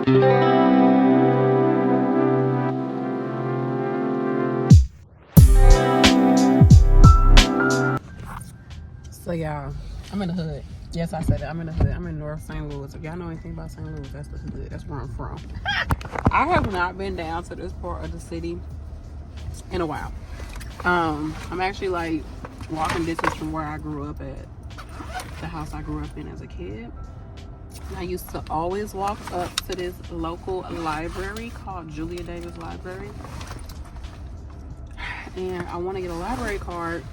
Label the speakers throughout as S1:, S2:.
S1: So y'all, I'm in the hood. Yes, I said it. I'm in the hood. I'm in North St. Louis. If y'all know anything about St. Louis, that's the hood. That's where I'm from. I have not been down to this part of the city in a while. I'm actually like walking distance from where I grew up at, the house I grew up in as a kid. I used to always walk up to this local library called Julia Davis Library. And I want to get a library card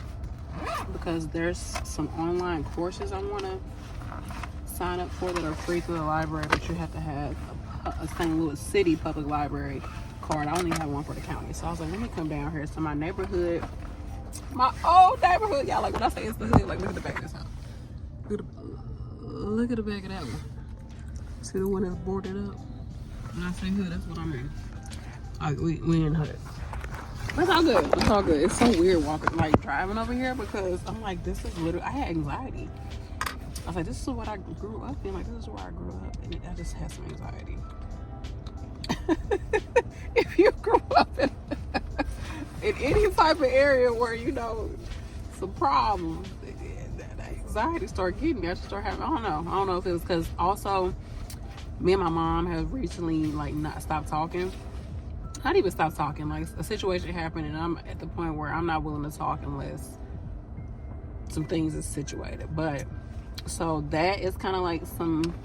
S1: because there's some online courses I want to sign up for that are free through the library, but you have to have a St. Louis City Public Library card. I only have one for the county. So I was like, let me come down here to my neighborhood, my old neighborhood. Y'all, like when I say it's the hood, like look at the back of this house. Look at the back of that one. See the one that's boarded up? When I say hood, that's what I mean. Like we in hood. It's all good. It's all good. It's so weird walking, like driving over here because I'm like, this is literally, I had anxiety. I was like, this is what I grew up in. Like, this is where I grew up. And I just had some anxiety. If you grew up in any type of area where, you know, some problems, that anxiety started getting me. I just started having, I don't know if it was because also me and my mom have recently, like, not stopped talking. Not even stop talking. Like, a situation happened and I'm at the point where I'm not willing to talk unless some things is situated. But so that is kind of like some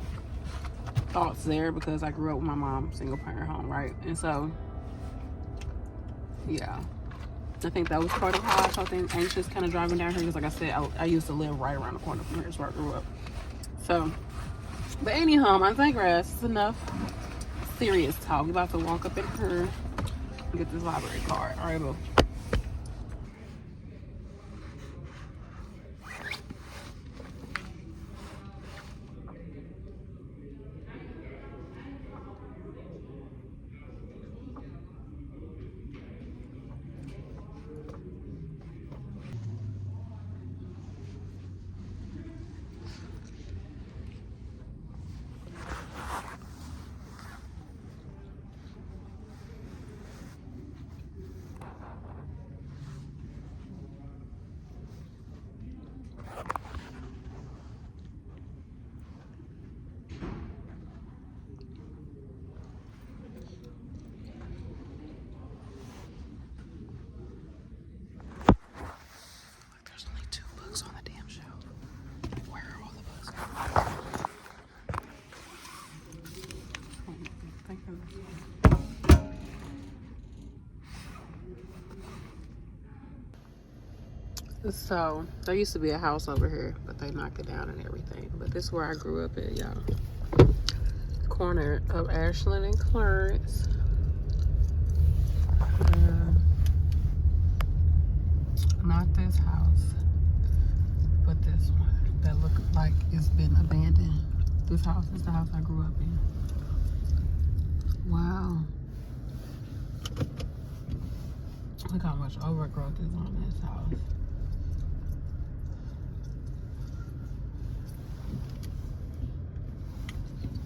S1: thoughts there because I grew up with my mom, single parent home, right? And so yeah, I think that was part of how I felt anxious kind of driving down here because like I said, I used to live right around the corner from here, is where I grew up. So, but anyhow, I digress. It's enough serious talk. We about to walk up in here and get this library card. All right, boo. There's only 2 books on the damn shelf. Where are all the books? So there used to be a house over here, but they knocked it down and everything. But this is where I grew up at, y'all. Corner of Ashland and Clarence. Not this house, but this one that looked like it's been abandoned. This house is the house I grew up in. Wow. Look how much overgrowth is on this house.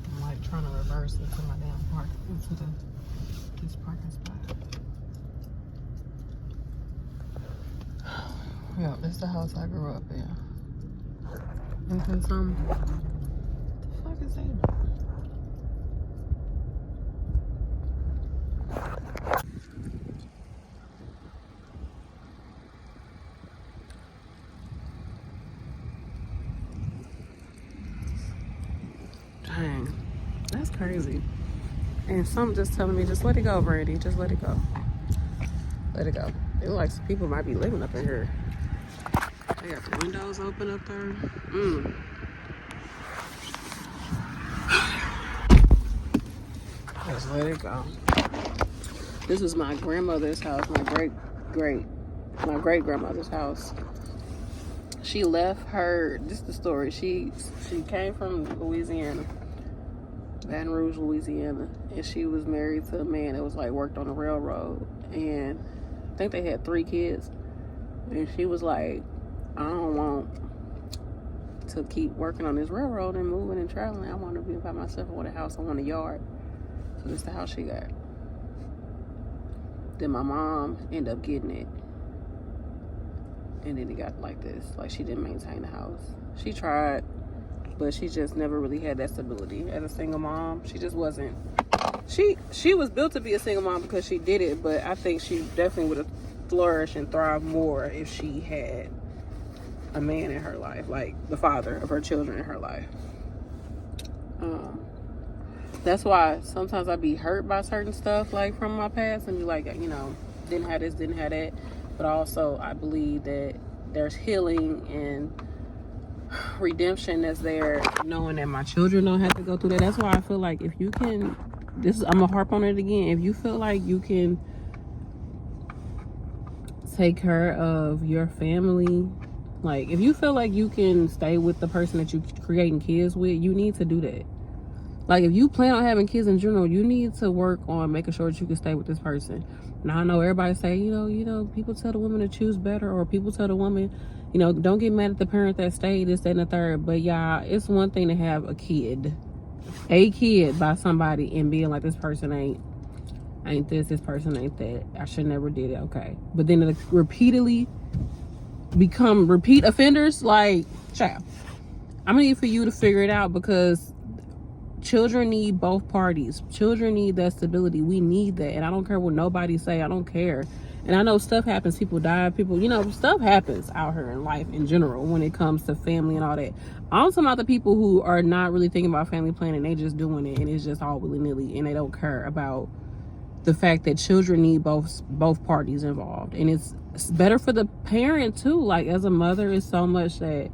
S1: I'm like trying to reverse into my damn park, into this parking spot. Yeah, this is the house I grew up in. And then some. What the fuck is that? Dang, that's crazy. And something just telling me, just let it go, Brady. Just let it go. Let it go. It looks like some people might be living up in here. They got the windows open up there. Just let it go. This was my grandmother's house, my great grandmother's house. She left her, this is the story, she came from Louisiana, Baton Rouge, Louisiana, and she was married to a man that was like worked on the railroad, and I think they had 3 kids, and she was like, I don't want to keep working on this railroad and moving and traveling. I want to be by myself. I want a house. I want a yard. because it's the house she got. Then my mom ended up getting it. And then it got like this. Like, she didn't maintain the house. She tried, but she just never really had that stability. As a single mom, she just wasn't. She was built to be a single mom because she did it, but I think she definitely would have flourished and thrived more if she had a man in her life, like the father of her children in her life. That's why sometimes I be hurt by certain stuff, like from my past, and be like, you know, didn't have this, didn't have that. But also, I believe that there's healing and redemption that's there, knowing that my children don't have to go through that. That's why I feel like if you can, I'm gonna harp on it again. If you feel like you can take care of your family, like if you feel like you can stay with the person that you're creating kids with, you need to do that. Like, if you plan on having kids in general, you need to work on making sure that you can stay with this person. Now, I know everybody say, you know, people tell the woman to choose better, or people tell the woman, you know, don't get mad at the parent that stayed, this, that, and the third. But y'all, it's one thing to have a kid by somebody and being like, this person ain't this person ain't that. I should never did it. Okay. But then it repeatedly become repeat offenders. Like, child, I'm gonna need for you to figure it out, because children need both parties. Children need that stability. We need that. And I don't care what nobody say. I don't care. And I know stuff happens. People die. People, you know, stuff happens out here in life in general when it comes to family and all that. I'm talking about the people who are not really thinking about family planning. They just doing it, and it's just all willy-nilly, and they don't care about the fact that children need both parties involved. And it's better for the parent too. Like, as a mother, it's so much that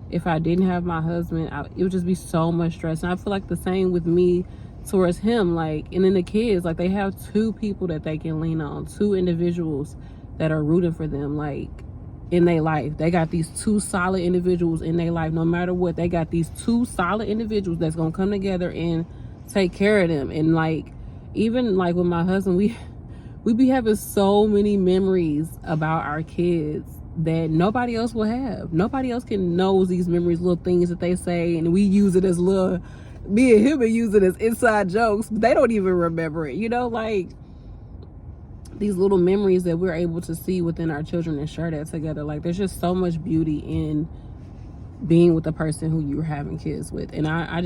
S1: if I didn't have my husband, it would just be so much stress. And I feel like the same with me towards him. Like, and then the kids, like, they have two people that they can lean on, two individuals that are rooting for them, like, in their life. They got these two solid individuals in their life. No matter what, they got these two solid individuals that's gonna come together and take care of them. And like, even like with my husband, we be having so many memories about our kids that nobody else will have. Nobody else can know these memories, little things that they say, and we use it as little, me and him use it as inside jokes, but they don't even remember it, you know, like these little memories that we're able to see within our children and share that together. Like, there's just so much beauty in being with the person who you're having kids with. And I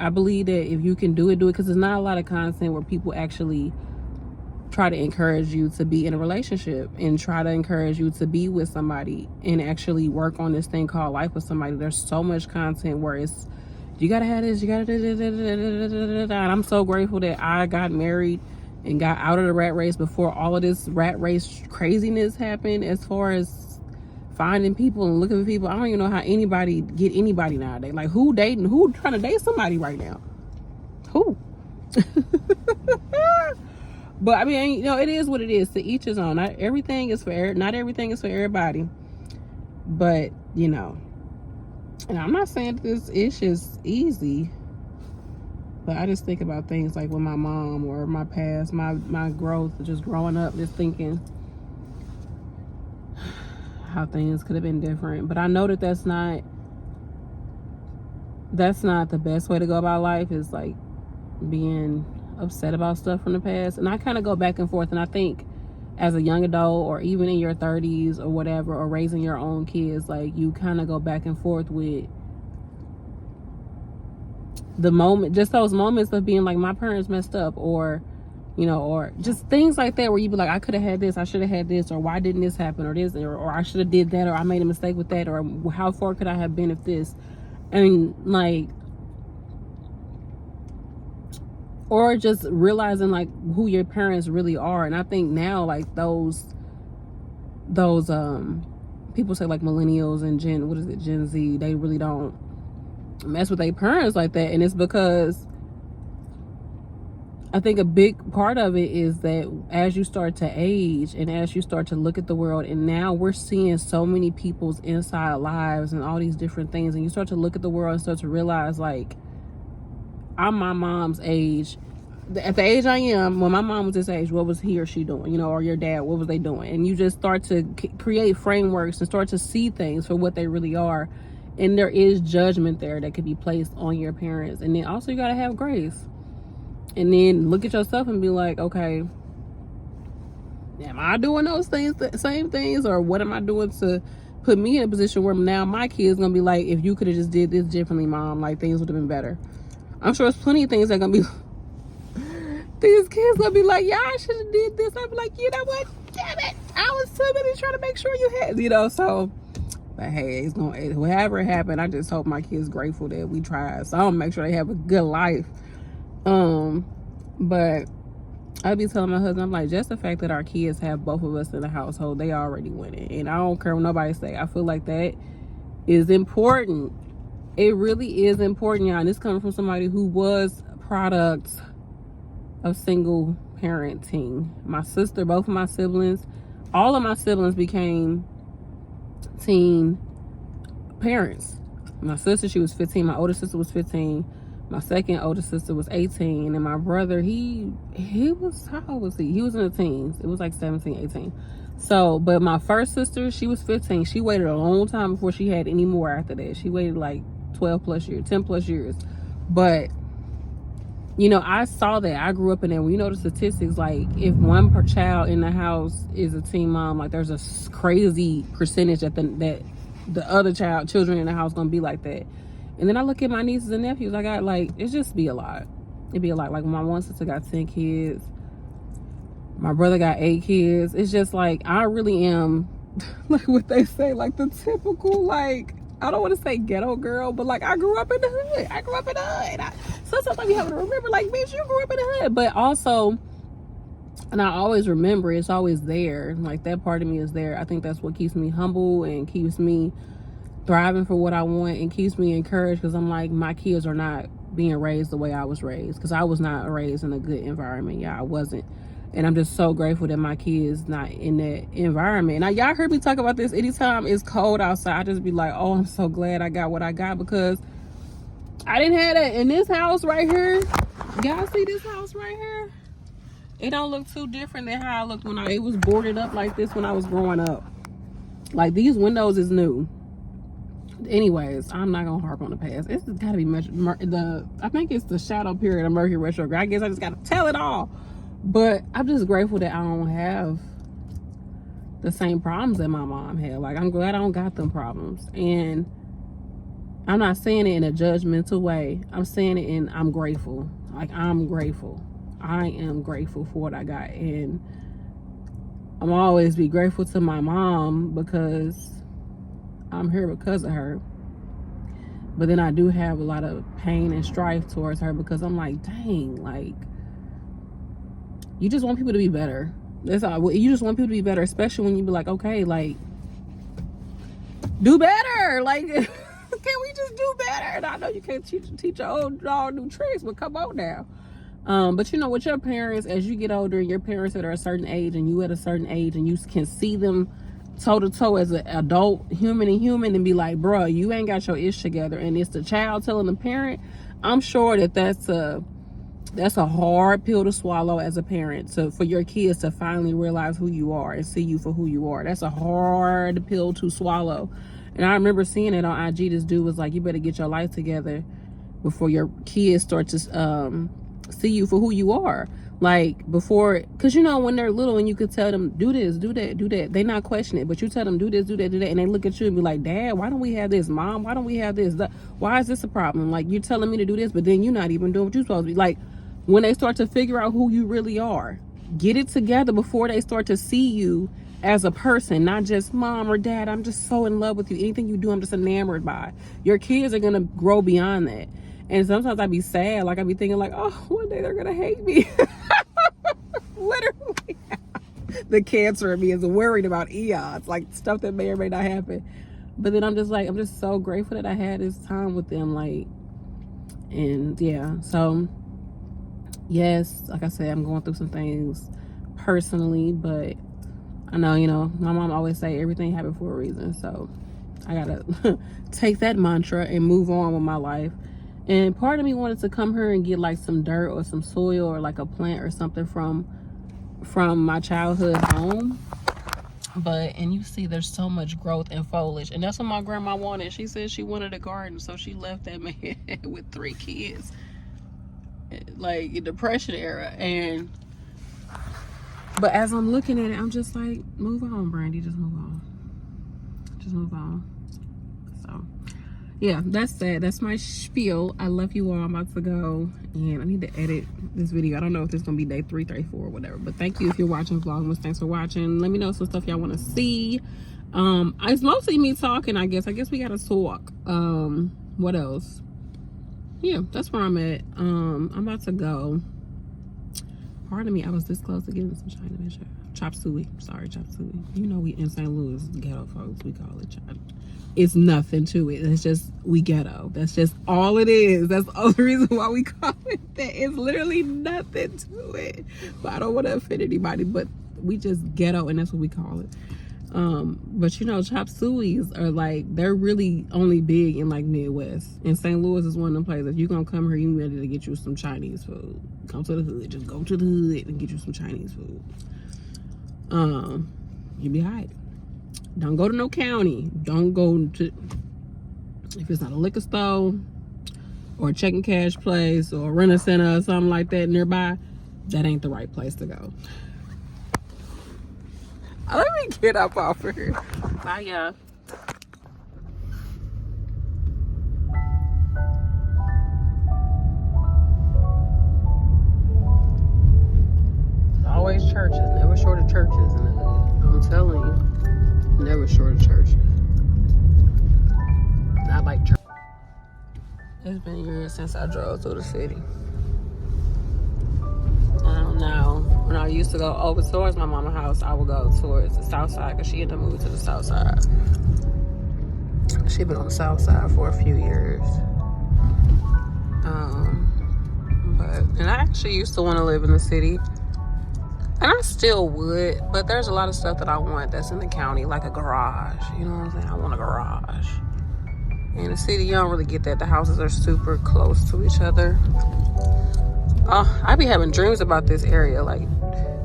S1: believe that if you can do it, because there's not a lot of content where people actually try to encourage you to be in a relationship and try to encourage you to be with somebody and actually work on this thing called life with somebody. There's so much content where it's, you gotta have this, you gotta and I'm so grateful that I got married and got out of the rat race before all of this rat race craziness happened, as far as finding people and looking for people. I don't even know how anybody get anybody nowadays. Like, who trying to date somebody right now? Who? But I mean, you know, it is what it is. To each his own. Not everything is for everybody. But, you know, and I'm not saying this ish is easy, but I just think about things like with my mom or my past, my growth, just growing up, just thinking how things could have been different. But I know that that's not the best way to go about life, is like being upset about stuff from the past. And I kind of go back and forth, and I think as a young adult, or even in your 30s or whatever, or raising your own kids, like, you kind of go back and forth with the moment, just those moments of being like, my parents messed up, or, you know, or just things like that, where you be like, I could have had this, I should have had this, or why didn't this happen, or this, or I should have did that, or I made a mistake with that, or how far could I have been if this, and like, or just realizing like who your parents really are. And I think now, like, those people say like millennials and Gen Z, they really don't mess with their parents like that. And it's because I think a big part of it is that as you start to age and as you start to look at the world, and now we're seeing so many people's inside lives and all these different things, and you start to look at the world and start to realize, like, I'm my mom's age. At the age I am, when my mom was this age, what was he or she doing? You know, or your dad, what was they doing? And you just start to create frameworks and start to see things for what they really are. And there is judgment there that could be placed on your parents. And then also, you got to have grace. And then look at yourself and be like, okay, am I doing those things, the same things, or what am I doing to put me in a position where now my kid's gonna be like, if you could have just did this differently, mom, like things would have been better. I'm sure there's plenty of things that are gonna be these kids gonna be like, yeah, I should have did this. I'd be like, you know what, damn it, I was too busy trying to make sure you had, you know. So but hey, it's gonna, whatever happened, I just hope my kids grateful that we tried, so I'm gonna make sure they have a good life. But I'd be telling my husband, I'm like, just the fact that our kids have both of us in the household, they already winning. And I don't care what nobody say. I feel like that is important. It really is important, y'all. And this coming from somebody who was a product of single parenting. My sister, both of my siblings, all of my siblings became teen parents. My sister, she was 15. My older sister was 15. My second older sister was 18, and my brother, he was, how old was he? He was in the teens. It was like 17, 18. So, but my first sister, she was 15. She waited a long time before she had any more after that. She waited like 12 plus years, 10 plus years. But, you know, I saw that. I grew up in there. You know the statistics, like if one per child in the house is a teen mom, like there's a crazy percentage that the other children in the house gonna be like that. And then I look at my nieces and nephews. I got like, it's just be a lot. It'd be a lot. Like my one sister got 10 kids. My brother got 8 kids. It's just like, I really am like what they say, like the typical, like, I don't want to say ghetto girl, but like I grew up in the hood. Sometimes I be having to remember, like, bitch, you grew up in the hood. But also, and I always remember, it's always there. Like that part of me is there. I think that's what keeps me humble and keeps me thriving for what I want and keeps me encouraged, because I'm like, my kids are not being raised the way I was raised, because I was not raised in a good environment. Yeah, I wasn't. And I'm just so grateful that my kids not in that environment. Now, y'all heard me talk about this. Anytime it's cold outside, I just be like, oh, I'm so glad I got what I got, because I didn't have that in this house right here. Y'all see this house right here? It don't look too different than how I looked when it was boarded up like this when I was growing up. Like, these windows is new. Anyways, I'm not gonna harp on the past. It's gotta be I think it's the shadow period of Mercury retrograde. I guess I just gotta tell it all. But I'm just grateful that I don't have the same problems that my mom had. Like, I'm glad I don't got them problems. And I'm not saying it in a judgmental way. I'm saying it in, I'm grateful. Like, I'm grateful. I am grateful for what I got. And I'm always be grateful to my mom, because I'm here because of her. But then I do have a lot of pain and strife towards her, because I'm like, dang, like, you just want people to be better. That's all. You just want people to be better, especially when you be like, okay, like, do better. Like, can we just do better? And I know you can't teach your old dog new tricks, but come on now. But you know, with your parents, as you get older, your parents that are a certain age and you at a certain age, and you can see them toe to toe as an adult human and be like, bruh, you ain't got your ish together, and it's the child telling the parent. I'm sure that's a hard pill to swallow as a parent, for your kids to finally realize who you are and see you for who you are. That's a hard pill to swallow. And I remember seeing it on IG. This dude was like, you better get your life together before your kids start to see you for who you are. Like, before, because you know, when they're little and you could tell them, do this, do that, do that, they not question it. But you tell them, do this, do that, do that, and they look at you and be like, Dad, why don't we have this? Mom, why don't we have this? Why is this a problem? Like, you're telling me to do this, but then you're not even doing what you're supposed to be. Like, when they start to figure out who you really are, get it together before they start to see you as a person, not just mom or dad, I'm just so in love with you. Anything you do, I'm just enamored by. Your kids are gonna grow beyond that. And sometimes I be sad, like I be thinking like, oh, one day they're gonna hate me. Literally. The cancer in me is worried about eons, like stuff that may or may not happen. But then I'm just like, I'm just so grateful that I had this time with them. Like, and yeah, so yes, like I said, I'm going through some things personally, but I know, you know, my mom always say everything happened for a reason. So I gotta take that mantra and move on with my life. And part of me wanted to come here and get like some dirt or some soil or like a plant or something from my childhood home. But, and you see there's so much growth and foliage, and that's what my grandma wanted. She said she wanted a garden, so she left that man with 3 kids. like Depression era. And but as I'm looking at it, I'm just like, move on, Brandy, just move on. Just move on. So yeah, that's that. That's my spiel. I love you all. I'm about to go and I need to edit this video. I don't know if this is gonna be day 3, 34 or whatever, but thank you if you're watching Vlogmas. Thanks for watching. Let me know some stuff y'all want to see. It's mostly me talking. I guess we gotta talk. What else? Yeah, that's where I'm at. I'm about to go. Pardon me, I was this close to getting some China fish. Chop suey. Sorry, chop suey. You know we in St. Louis, ghetto folks, we call it China. It's nothing to it. It's just, we ghetto. That's just all it is. That's the only reason why we call it that. It's literally nothing to it. But I don't want to offend anybody, but we just ghetto, and that's what we call it. But you know, chop sueys are like, they're really only big in like Midwest. And St. Louis is one of them places. If you're gonna come here, you ready to get you some Chinese food. Come to the hood. Just go to the hood and get you some Chinese food. You be hyped. Don't go to no county. Don't go to, if it's not a liquor store or a checking cash place or a rent center or something like that nearby, that ain't the right place to go. Let me get up off of here. Bye, y'all. Always churches. Never short of churches in the hood. I'm telling you. Never short of churches. Not like church. It's been years since I drove through the city. I don't know. When I used to go over towards my mama's house, I would go towards the south side because she ended up moving to the south side. She'd been on the south side for a few years. And I actually used to want to live in the city. And I still would, but there's a lot of stuff that I want that's in the county, like a garage. You know what I'm saying? I want a garage. In the city, you don't really get that. The houses are super close to each other. I be having dreams about this area. Like,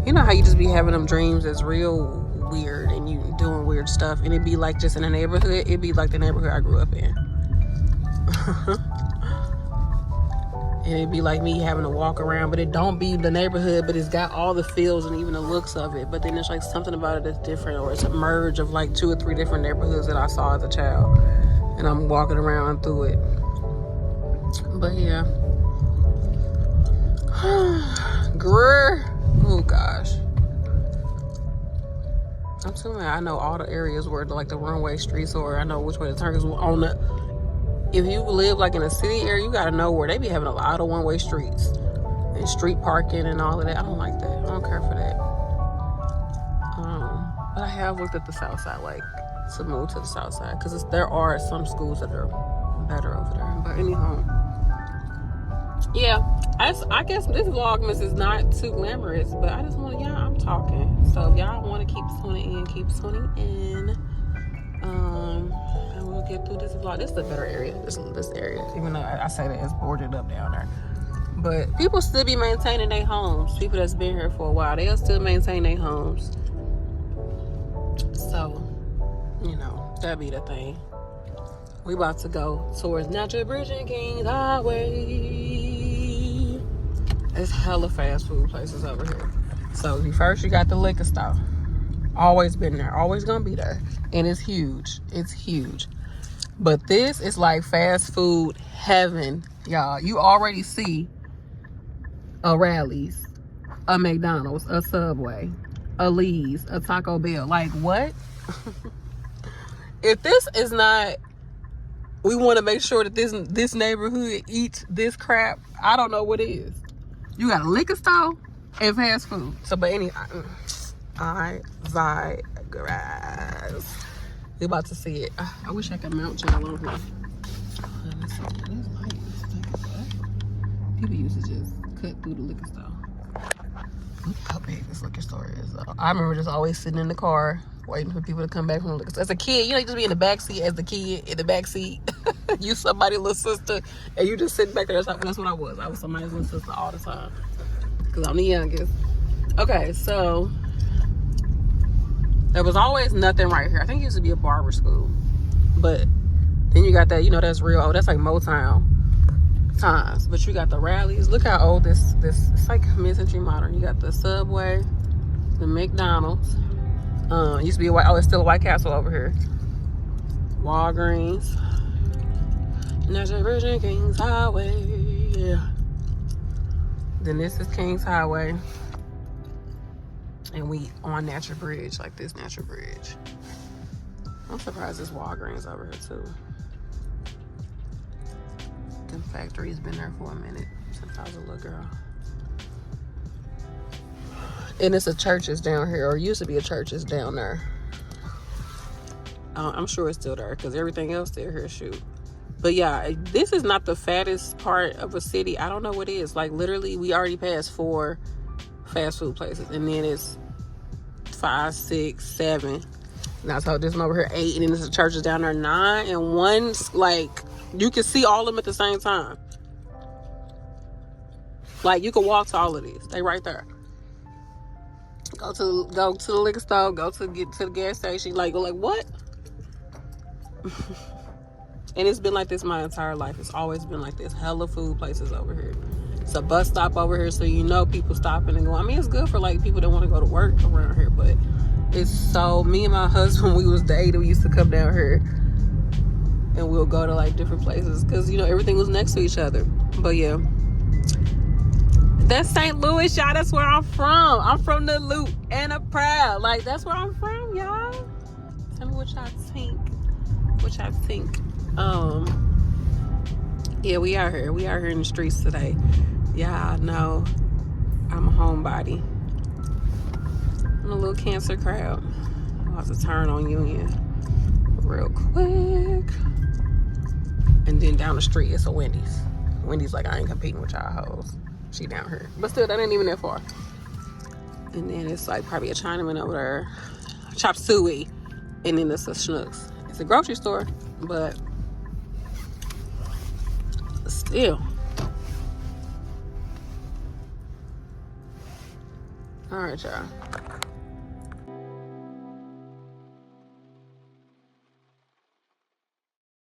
S1: you know how you just be having them dreams that's real weird and you doing weird stuff. And it'd be like just in a neighborhood. It'd be like the neighborhood I grew up in. And it'd be like me having to walk around, but it don't be the neighborhood, but it's got all the feels and even the looks of it. But then there's like something about it that's different, or it's a merge of like 2 or 3 different neighborhoods that I saw as a child. And I'm walking around through it. But yeah. Oh gosh. I'm telling you, I know all the areas where like the runway streets, or I know which way to turn. Cause on the, if you live like in a city area, you gotta know where they be having a lot of one-way streets and street parking and all of that. I don't like that. I don't care for that. But I have looked at the south side, like to move to the south side, because there are some schools that are better over there. But anyhow, yeah, I guess this Vlogmas is not too glamorous, but I just want y'all, I'm talking. So if y'all want to keep tuning in, keep tuning in. And we'll get through this vlog. This is a better area, this area, even though I say that it's boarded up down there. But people still be maintaining their homes. People that's been here for a while, they'll still maintain their homes. So, you know, that be the thing. We about to go towards Natural Bridge and Kings Highway. There's hella fast food places over here. So first you got the liquor store. Always been there, always gonna be there. And it's huge, it's huge. But this is like fast food heaven, y'all. You already see a Rally's, a McDonald's, a Subway, a Lee's, a Taco Bell. Like what? If this is not, we want to make sure that this neighborhood eats this crap, I don't know what is. You got a liquor store and fast food. So, but anyway, I digress. We about to see it. I wish I could mount y'all on here. People used to just cut through the liquor store. Look how big this liquor store is. I remember just always sitting in the car waiting for people to come back from the liquor store. As a kid, you know, you just be in the back seat as the kid, in the back seat. You somebody's little sister, and you just sitting back there. That's what I was. I was somebody's little sister all the time. Because I'm the youngest. Okay, so there was always nothing right here. I think it used to be a barber school. But then you got that, you know, that's real. Oh, that's like Motown. times. But you got the rallies. Look how old this it's like mid-century modern. You got the Subway, the McDonald's. Used to be a white, oh, it's still a White Castle over here. Walgreens. National Virgin Kings Highway. Yeah. Then this is Kings Highway. And we on Natural Bridge, like this Natural Bridge. I'm surprised there's Walgreens over here too. The factory's been there for a minute since I was a little girl. And it's a church's down here, or used to be a church's down there. I'm sure it's still there because everything else there here, shoot. But yeah, this is not the fattest part of a city. I don't know what it is. Like literally, we already passed 4 fast food places, and then it's 5, 6, 7. And I told this one over here 8, and then there's a church's down there 9, and one's like you can see all of them at the same time. Like you can walk to all of these. They right there. Go to the liquor store. Get to the gas station. Like what? And it's been like this my entire life. It's always been like this. Hella food places over here. It's a bus stop over here, so you know people stopping and going. I mean, it's good for like people that want to go to work around here, but it's so. Me and my husband, we was dating. We used to come down here, and we'll go to like different places because you know everything was next to each other. But yeah, that's St. Louis, y'all. That's where I'm from. I'm from the Loop and a Proud. Like that's where I'm from, y'all. Tell me what y'all think. Yeah, we out here. We out here in the streets today. Yeah, I know. I'm a homebody. I'm a little Cancer crowd. I'm about to turn on Union real quick. And then down the street, it's a Wendy's. Wendy's like, I ain't competing with y'all hoes. She down here. But still, that ain't even that far. And then it's like probably a Chinaman over there. Chop suey. And then it's a Schnucks. It's a grocery store, but still. All right, y'all.